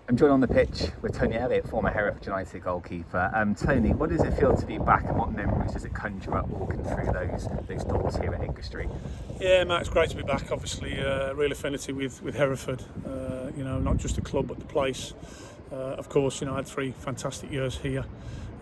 I'm joined on the pitch with Tony Elliott, former Hereford United goalkeeper. Tony, what does it feel to be back, and what memories does it conjure up walking through those doors here at Edgar Street? Yeah, Matt, it's great to be back. Obviously, real affinity with Hereford. Not just the club but the place. Of course, I had 3 fantastic years here.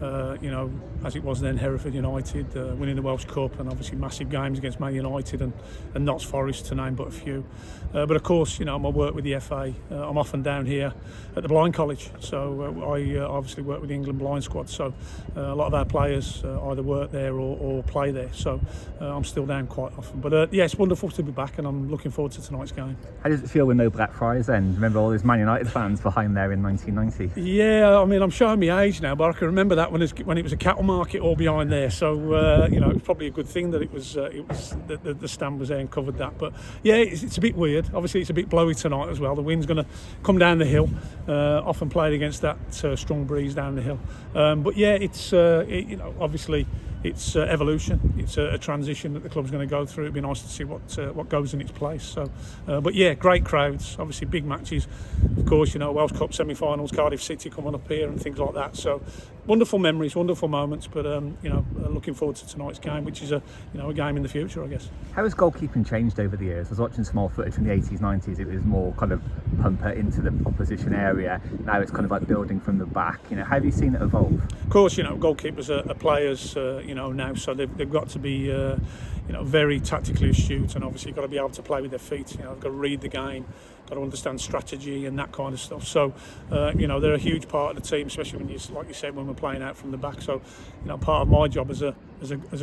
As it was then, Hereford United, winning the Welsh Cup, and obviously massive games against Man United and Notts Forest, to name but a few. But of course, my work with the FA, I'm often down here at the Blind College. So I obviously work with the England Blind Squad. So a lot of our players either work there or play there. So I'm still down quite often. But yeah, it's wonderful to be back, and I'm looking forward to tonight's game. How does it feel with no Blackfriars then? Remember all those Man United fans behind there in 1990? Yeah, I mean, I'm showing my age now, but I can remember that when it was a cattle market all behind there. So it's probably a good thing that it was the stand was there and covered that. But yeah, it's a bit weird. Obviously, it's a bit blowy tonight as well. The wind's going to come down the hill. Often played against that strong breeze down the hill. But yeah, obviously it's evolution. It's a transition that the club's going to go through. It'd be nice to see what goes in its place. So, but yeah, great crowds. Obviously, big matches. Of course, Welsh Cup semi-finals, Cardiff City coming up here and things like that. So, wonderful memories, wonderful moments. But looking forward to tonight's game, which is a game in the future, I guess. How has goalkeeping changed over the years? I was watching some old footage from the 80s, 90s. It was more kind of pumper into the opposition area. Now it's kind of like building from the back. How have you seen it evolve? Of course, goalkeepers are players. Now, so they've got to be very tactically astute, and obviously got to be able to play with their feet. They've got to read the game, got to understand strategy and that kind of stuff. So they're a huge part of the team, especially when like you said, when we're playing out from the back. So part of my job as a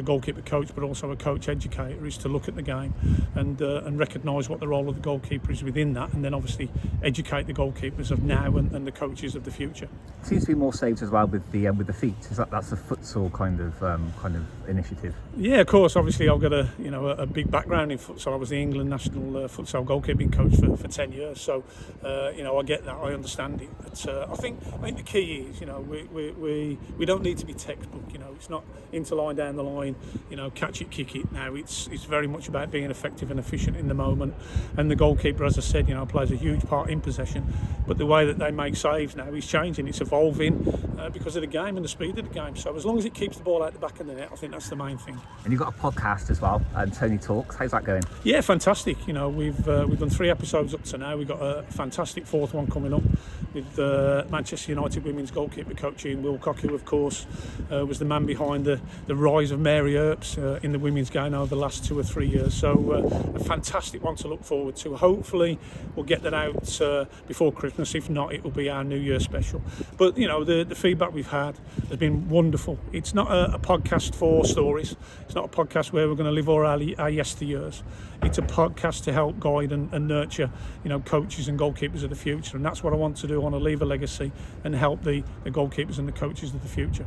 goalkeeper coach, but also a coach educator, is to look at the game and recognise what the role of the goalkeeper is within that, and then obviously educate the goalkeepers of now and the coaches of the future. Seems to be more saves as well with the feet. Is that's a futsal kind of initiative? Yeah, of course. Obviously, I've got a big background in futsal. I was the England national futsal goalkeeping coach for 10 years. So I get that. I understand it. But I think the key is we don't need to be textbook. It's not into line down the line. Catch it, kick it. Now it's very much about being effective and efficient in the moment. And the goalkeeper, as I said, plays a huge part in possession. But the way that they make saves now is changing. It's evolving because of the game and the speed of the game. So as long as it keeps the ball out the back of the net, I think that's the main thing. And you've got a podcast as well, Tony Talks. How's that going? Yeah, fantastic. We've done 3 episodes up to now. We've got a fantastic 4th one coming up with Manchester United women's goalkeeper coach Ian Wilcock, who of course was the man behind the rise of Mary Earps in the women's game over the last 2 or 3 years. So a fantastic one to look forward to. Hopefully we'll get that out before Christmas. If not, it will be our New Year special. But the feedback we've had has been wonderful. It's not a podcast for stories. It's not a podcast where we're going to live our yesteryears. It's a podcast to help guide and nurture coaches and goalkeepers of the future, and that's what I want to do. I want to leave a legacy and help the goalkeepers and the coaches of the future.